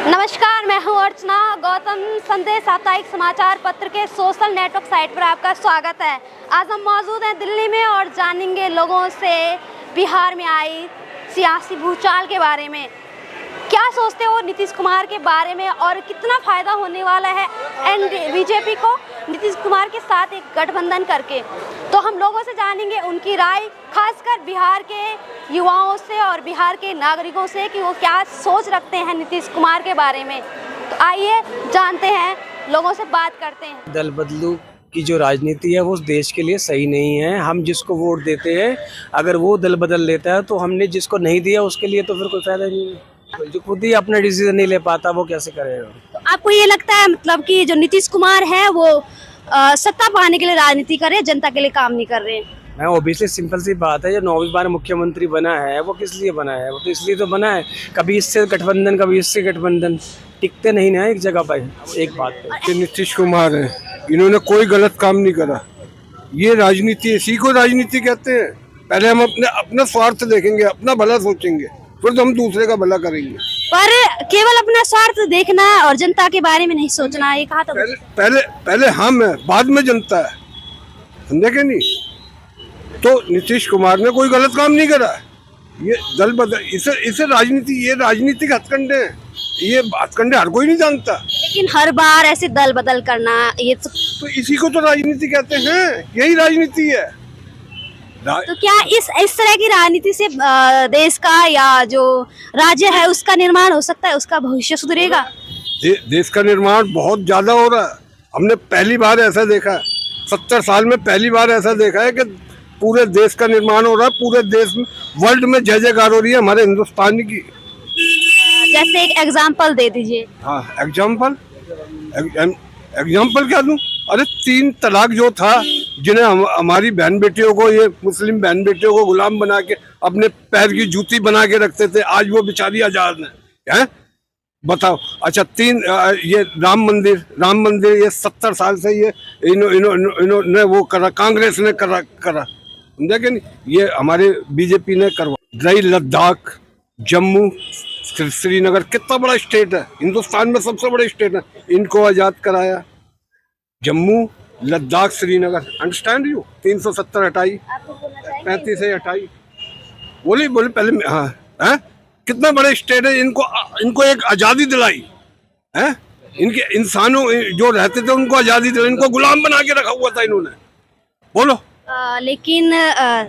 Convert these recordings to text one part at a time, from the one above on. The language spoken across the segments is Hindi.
नमस्कार, मैं हूं अर्चना गौतम। संदेश साप्ताहिक समाचार पत्र के सोशल नेटवर्क साइट पर आपका स्वागत है। आज हम मौजूद हैं दिल्ली में और जानेंगे लोगों से बिहार में आई सियासी भूचाल के बारे में। क्या सोचते हो नीतीश कुमार के बारे में और कितना फ़ायदा होने वाला है बीजेपी को नीतीश कुमार के साथ एक गठबंधन करके। तो हम लोगों से जानेंगे उनकी राय, खासकर बिहार के युवाओं से और बिहार के नागरिकों से कि वो क्या सोच रखते हैं नीतीश कुमार के बारे में। तो आइए जानते हैं, लोगों से बात करते हैं। दल बदलू की जो राजनीति है वो देश के लिए सही नहीं है। हम जिसको वोट देते हैं अगर वो दल बदल लेता है तो हमने जिसको नहीं दिया उसके लिए तो फिर कोई फायदा नहीं है। जो खुद ही अपना डिसीजन नहीं ले पाता वो कैसे करेगा। तो आपको ये लगता है मतलब कि जो नीतीश कुमार है वो सत्ता पाने के लिए राजनीति कर रहे हैं, जनता के लिए काम नहीं कर रहे हैं? मैं ऑब्वियसली सिंपल सी बात है, जो 9वीं बार मुख्यमंत्री बना है वो किस लिए बना है? वो तो इसलिए तो बना है, कभी इससे गठबंधन कभी इससे गठबंधन, टिकते नहीं ना एक जगह पर। एक बात है, नीतीश कुमार है, इन्होंने कोई गलत काम नहीं करा। ये राजनीति, इसी को राजनीति कहते हैं। पहले हम अपना स्वार्थ देखेंगे, अपना भला सोचेंगे, फिर तो हम दूसरे का भला करेंगे। पर केवल अपना स्वार्थ देखना और जनता के बारे में नहीं सोचना, ये कहा तो पहले हम है, बाद में जनता है, समझे कि नहीं? तो नीतीश कुमार ने कोई गलत काम नहीं करा। ये दल बदल, इसे राजनीति, ये राजनीतिक हथकंडे हैं। ये हथकंडे हर कोई नहीं जानता, लेकिन हर बार ऐसे दल बदल करना ये तो इसी को तो राजनीति कहते हैं। यही राजनीति है। तो क्या इस तरह की राजनीति से देश का या जो राज्य है उसका निर्माण हो सकता है, उसका भविष्य सुधरेगा? देश का निर्माण बहुत ज्यादा हो रहा है। हमने पहली बार ऐसा देखा है, 70 साल में पहली बार ऐसा देखा है कि पूरे देश का निर्माण हो रहा है। पूरे देश में, वर्ल्ड में जय जयकार हो रही है हमारे हिंदुस्तान की। जैसे एक एग्जाम्पल दे दीजिए। हाँ, एग्जाम्पल क्या दूं? अरे 3 तलाक जो था, जिन्हें हमारी बहन बेटियों को, ये मुस्लिम बहन बेटियों को गुलाम बना के अपने पैर की जूती बना के रखते थे, आज वो बेचारी आजाद हैं। बताओ। अच्छा, ये राम मंदिर ये 70 साल से ये इन्होंने वो करा, कांग्रेस ने करा समझा कि नहीं? ये हमारे बीजेपी ने करवा। लद्दाख, जम्मू, श्रीनगर, कितना बड़ा स्टेट है, हिंदुस्तान में सबसे बड़ा स्टेट है, इनको आजाद कराया। Jammu, Ladakh, Srinagar, understand you? 370 हटाई, 35 से हटाई। बोली पहले। हाँ, कितना बड़े स्टेट है, इनको एक आज़ादी दिलाई है। इनके इंसानों जो रहते थे उनको आज़ादी दिलाई, इनको गुलाम बना के रखा हुआ था इन्होंने। बोलो। लेकिन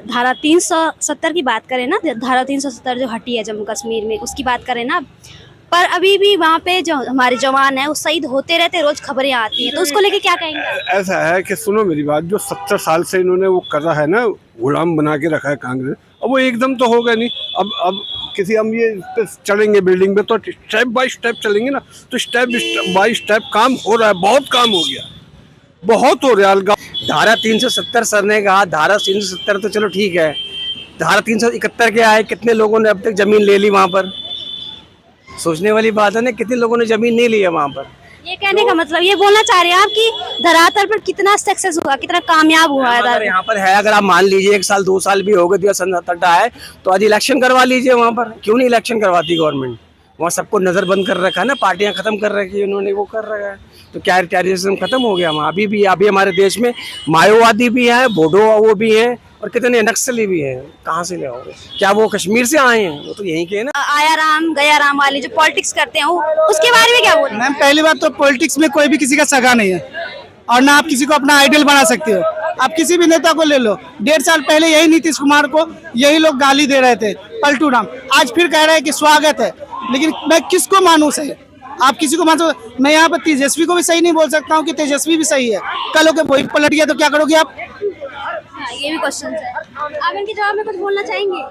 धारा 370 की बात करें ना, धारा 370 जो हटी है जम्मू कश्मीर में, उसकी बात करें ना, पर अभी भी वहाँ पे जो हमारे जवान हैं वो शहीद होते रहते, रोज खबरें आती हैं, तो उसको लेके क्या कहेंगे? ऐसा है कि सुनो मेरी बात, जो 70 साल से इन्होंने वो कर रहा है ना, गुलाम बना के रखा है कांग्रेस, अब वो एकदम तो होगा नहीं। अब किसी हम ये पे चलेंगे बिल्डिंग पे तो स्टेप बाय स्टेप चलेंगे ना, तो स्टेप बाय स्टेप काम हो रहा है। बहुत काम हो गया, बहुत हो रहा है। धारा 370 सर ने कहा, धारा 370 तो चलो ठीक है, धारा 371 के आए, कितने लोगों ने अब तक जमीन ले ली वहाँ पर? सोचने वाली बात है ना, कितने लोगों ने जमीन नहीं ली है वहाँ पर। ये कहने का मतलब ये बोलना चाह रहे हैं आप कि धरातल पर कितना सक्सेस हुआ, कितना कामयाब हुआ है? अगर यहाँ पर है, अगर आप मान लीजिए 1 साल 2 साल भी हो गए, 2017 है तो आज इलेक्शन करवा लीजिए वहाँ पर। क्यों नहीं इलेक्शन करवाती गवर्नमेंट? वहाँ सबको नजर बंद कर रखा है ना, पार्टियां खत्म कर रखी है उन्होंने, वो कर रखा है। तो क्या टेररिज्म खत्म हो गया वहाँ? अभी हमारे देश में माओवादी भी हैं, बोडो वो भी हैं, और कितने नक्सली भी हैं। कहाँ से ले आओगे? क्या वो कश्मीर से आए हैं? वो तो यहीं के हैं ना। आया राम गया राम वाली जो पॉलिटिक्स करते हैं उसके बारे में क्या बोल? मैम, पहली बात तो पॉलिटिक्स में कोई भी किसी का सगा नहीं है, और ना आप किसी को अपना आइडल बना सकते हो। आप किसी भी नेता को ले लो, 1.5 साल पहले यही नीतीश कुमार को यही लोग गाली दे रहे थे, पलटू राम। आज फिर कह रहे हैं कि स्वागत है, लेकिन मैं किसको मानूं सही? आप किसी को मानो? मैं यहाँ पर तेजस्वी को भी सही नहीं बोल सकता हूँ कि तेजस्वी भी सही है। कल होकर वही पलट गया तो क्या करोगे आप? ये भी क्वेश्चन है। आप इनके जवाब में कुछ बोलना चाहेंगे?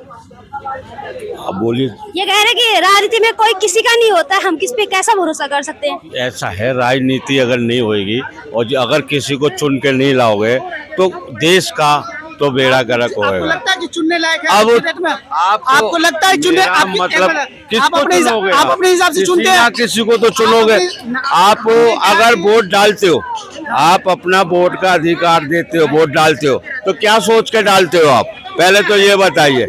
आप बोलिए। ये कह रहे कि राजनीति में कोई किसी का नहीं होता, हम किस पे कैसा भरोसा कर सकते हैं? ऐसा है, राजनीति अगर नहीं होगी और अगर किसी को चुन के नहीं लाओगे तो देश का तो बेड़ा गर्क होगा। आपको लगता है कि चुनने लायक है? अब आपको लगता है चुनने? मतलब किसको चुनोगे? आप अपने हिसाब से चुनते हैं? किसी को तो चुनोगे। आप अगर वोट डालते हो, आप अपना वोट का अधिकार देते हो, वोट डालते हो, तो क्या सोच के डालते हो आप? पहले तो ये बताइए।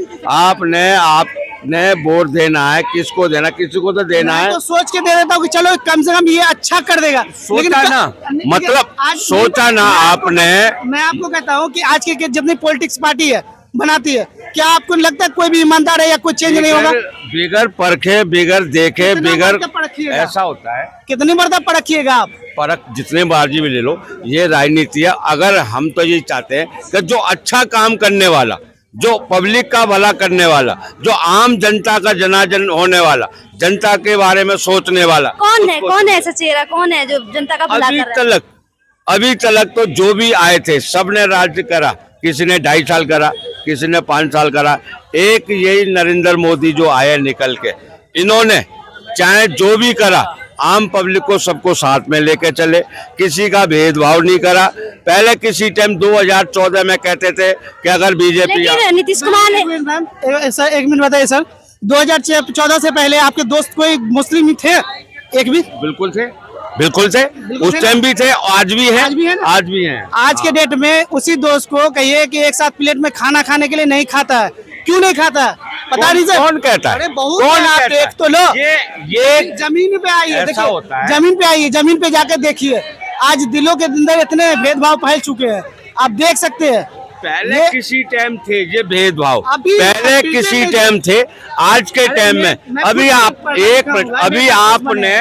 ने वोट देना है, किसको देना, किसी को तो देना मैं है। तो सोच के दे देता हूँ कि चलो कम से कम ये अच्छा कर देगा। सोचा ना, मतलब सोचा ना आपने। मैं आपको कहता हूँ कि आज के जितनी पॉलिटिक्स पार्टी है बनाती है, क्या आपको लगता है कोई भी ईमानदार है या कोई चेंज नहीं होगा? बिगर परखे, बिगर देखे, कितना बिगर बार परखिएगा? ऐसा होता है। कितनी बार तक परखिएगा आप? परख जितने बाजी भी ले लो, ये राजनीति है। अगर हम तो ये चाहते हैं कि जो अच्छा काम करने वाला, जो पब्लिक का भला करने वाला, जो आम जनता का जनार्दन होने वाला, जनता के बारे में सोचने वाला, कौन है ऐसा चेहरा, कौन है जो जनता का भला कर रहा है? अभी तलक तो जो भी आए थे सबने राज्य करा। किसी ने 2.5 साल करा, किसी ने 5 साल करा। एक यही नरेंद्र मोदी जो आए निकल के, इन्होंने चाहे जो भी करा, आम पब्लिक को सबको साथ में लेके चले, किसी का भेदभाव नहीं करा। पहले किसी टाइम 2014 में कहते थे कि अगर बीजेपी, लेकिन नीतीश कुमार ने एक मिनट बताइए सर, 2014 से पहले आपके दोस्त कोई मुस्लिम थे? एक भी? बिल्कुल थे, बिल्कुल थे। उस टाइम भी थे, आज भी हैं, आज भी है ना? आज भी हैं। आज के डेट में उसी दोस्त को कहिए कि एक साथ प्लेट में खाना खाने के लिए नहीं खाता है, क्यों नहीं खाता है? पता नहीं सर। कौन कहता है? अरे बहुत कौन है, आप कहता है? देख तो लो। ये जमीन पे आइए, ऐसा होता है। जमीन पे आइए, जमीन पे जाकर देखिए, आज दिलों के अंदर इतने भेदभाव फैल चुके हैं, आप देख सकते हैं। पहले किसी टाइम थे ये भेदभाव, अभी- पहले अभी किसी के- टाइम थे, आज के टाइम में अभी आप अभी आपने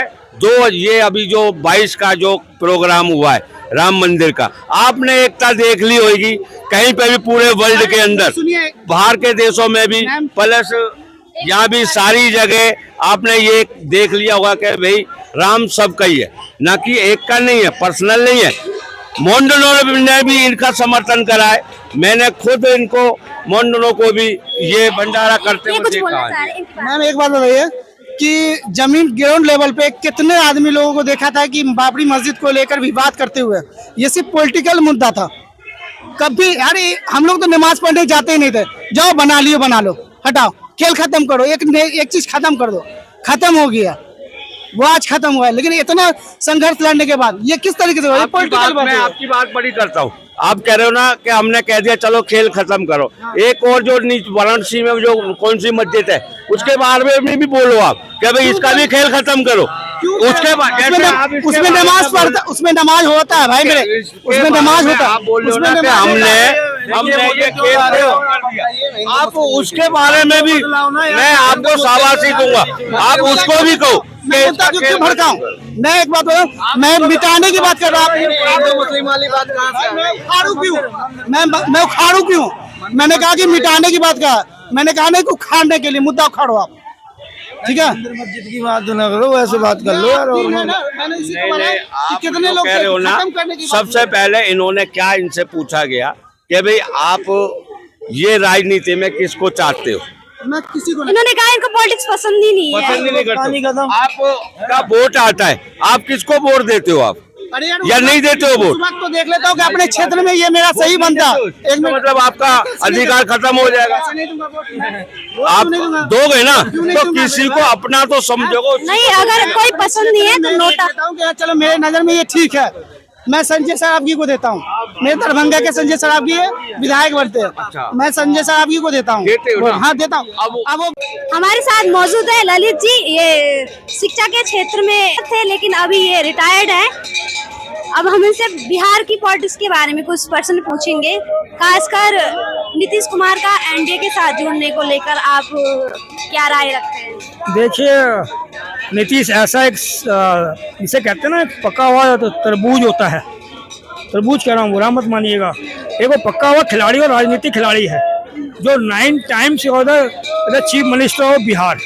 ये अभी जो 22 का जो प्रोग्राम हुआ है राम मंदिर का, आपने एकता देख ली होगी कहीं पे भी पूरे वर्ल्ड के अंदर, सुनिए, बाहर के देशों में भी, प्लस यहाँ भी सारी जगह आपने ये देख लिया होगा कि भाई राम सबका ही है, ना कि एक का नहीं है, पर्सनल नहीं है। मोंडनो ने भी इनका समर्थन करा है। मैंने खुद इनको मोंडनो को भी ये भंडारा करते हुए कुछ बोलना देखा चाह है। रहे हैं इनके मैम एक बात बताइए कि जमीन ग्राउंड लेवल पे कितने आदमी लोगों को देखा था कि बाबरी मस्जिद को लेकर विवाद करते हुए, ये सिर्फ पॉलिटिकल मुद्दा था। कभी अरे हम लोग तो नमाज पढ़ने जाते ही नहीं थे, जाओ बना लियो, बना लो, हटाओ, खेल खत्म करो, एक चीज खत्म कर दो, खत्म हो गया, वो आज खत्म हुआ है। लेकिन इतना संघर्ष लड़ने के बाद ये किस तरीके से पॉलिटिकल बात मैं है? आपकी बात बड़ी करता हूँ। आप कह रहे हो ना कि हमने कह दिया चलो खेल खत्म करो। एक और जो वाराणसी में जो कौन सी मस्जिद है उसके बारे में भी बोलो आप कि भाई इसका भी खेल खत्म करो। उसके बाद उसमें नमाज पढ़ता, उसमें नमाज होता है भाई मेरे, उसमें नमाज होता है। आप बोल रहे हो ना कि हमने ये खेल कर दिया। आप उसके बारे में भी मैं आपको शाबाशी दूंगा, आप उसको भी कहो। मैं मुद्दा क्यों भड़काऊं? मैं एक बात बताऊं, मैं मिटाने की बात कर रहा हूँ। मुस्लिम वाली बात कहाँ से मैं उखाड़ू क्यों? मैं उखाड़ू क्यों? मैंने कहा कि मिटाने की बात कहा, मैंने कहा नहीं कि उखाड़ने के लिए। मुद्दा उखाड़ो आप, ठीक है? मस्जिद की बात ना करो, वैसे बात कर लो यार। मैंने इसी को बोला कि कितने लोग कह रहे हो ना, खत्म करने की बात सबसे पहले इन्होंने क्या इनसे पूछा गया कि भाई आप ये राजनीति में किसको चाहते हो? मैं किसी को इन्होंने कहा इनको पॉलिटिक्स पसंद ही नहीं है। पसंद ही नहीं करते। आपका वोट आता है, आप किसको वोट देते हो? आप अरे यार या नहीं देते हो वोट? उस वक्त तो देख लेता हूँ कि अपने क्षेत्र में ये मेरा सही बनता। एक मिनट, मतलब आपका अधिकार खत्म हो जाएगा। नहीं दूंगा वोट। आप नहीं दूंगा। दोगे ना, क्यों नहीं तो दूंगा? किसी को अपना तो समझोगे। नहीं, अगर कोई पसंद नहीं है तो मैं नोटा। कहता हूं कि चलो मेरे नजर में ये ठीक है, मैं संजय सरावगी को देता हूँ। मेरे दरभंगा के संजय सरावगी विधायक बनते हैं, मैं संजय सरावगी को देता हूँ। देते हो ना? हाँ देता हूँ। अब वो हमारे साथ मौजूद है ललित जी, ये शिक्षा के क्षेत्र में थे लेकिन अभी ये रिटायर्ड है। अब हम इनसे बिहार की पॉलिटिक्स के बारे में कुछ प्रश्न पूछेंगे, खासकर नीतीश कुमार का एनडीए के साथ जुड़ने को लेकर आप क्या राय रखते हैं? देखिए, नीतीश ऐसा एक इसे कहते हैं ना, पका हुआ तो तरबूज होता है। तरबूज कह रहा हूँ, बुरा मत मानिएगा। एक वो पक्का हुआ खिलाड़ी और राजनीतिक खिलाड़ी है जो 9 टाइम्स चीफ मिनिस्टर हो बिहार।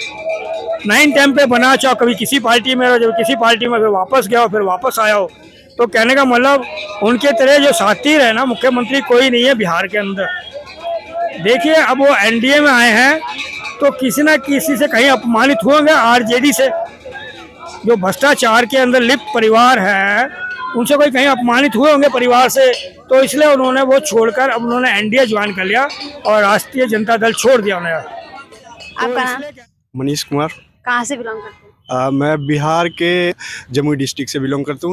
9 टाइम पे बना, चाहे कभी किसी पार्टी में, जब किसी पार्टी में फिर वापस गया हो, फिर वापस आया हो। तो कहने का मतलब उनके तरह जो साथी रहे ना मुख्यमंत्री कोई नहीं है बिहार के अंदर। देखिए, अब वो एनडीए में आए हैं तो किसी ना किसी से कहीं अपमानित होंगे। आरजेडी से जो भ्रष्टाचार के अंदर लिप्त परिवार है, उनसे कोई कहीं अपमानित हुए होंगे परिवार से, तो इसलिए उन्होंने वो छोड़कर अब उन्होंने एनडीए ज्वाइन कर लिया और राष्ट्रीय जनता दल छोड़ दिया उन्हें। आपका नाम? मनीष कुमार। कहाँ से बिलोंग करते हैं? मैं बिहार के जमुई डिस्ट्रिक्ट से बिलोंग करता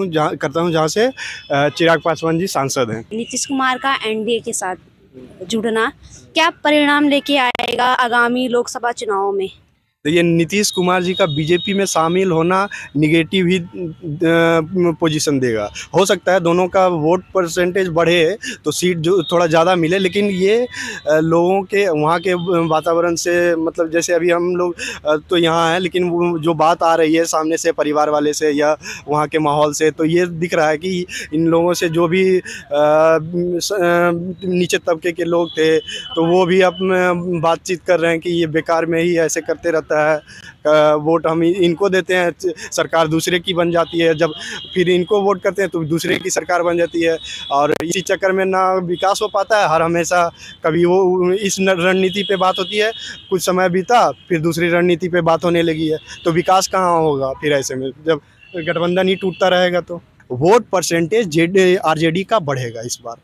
हूँ, जहाँ से चिराग पासवान जी सांसद हैं। नीतीश कुमार का एनडीए के साथ जुड़ना, क्या परिणाम लेके आएगा आगामी लोकसभा चुनावों में? तो ये नीतीश कुमार जी का बीजेपी में शामिल होना निगेटिव ही पोजीशन देगा। हो सकता है दोनों का वोट परसेंटेज बढ़े तो सीट जो थोड़ा ज़्यादा मिले, लेकिन ये लोगों के वहाँ के वातावरण से, मतलब जैसे अभी हम लोग तो यहाँ हैं, लेकिन वो जो बात आ रही है सामने से परिवार वाले से या वहाँ के माहौल से, तो ये दिख रहा है कि इन लोगों से जो भी नीचे तबके के लोग थे तो वो भी अब बातचीत कर रहे हैं कि ये बेकार में ही ऐसे करते रहता है, वोट हम इनको देते हैं, सरकार दूसरे की बन जाती है, जब फिर इनको वोट करते हैं तो दूसरे की सरकार बन जाती है, और इसी चक्कर में ना विकास हो पाता है। हर हमेशा कभी वो इस रणनीति पे बात होती है, कुछ समय बीता फिर दूसरी रणनीति पे बात होने लगी है, तो विकास कहाँ होगा फिर ऐसे में, जब गठबंधन ही टूटता रहेगा। तो वोट परसेंटेज आरजेडी का बढ़ेगा इस बार।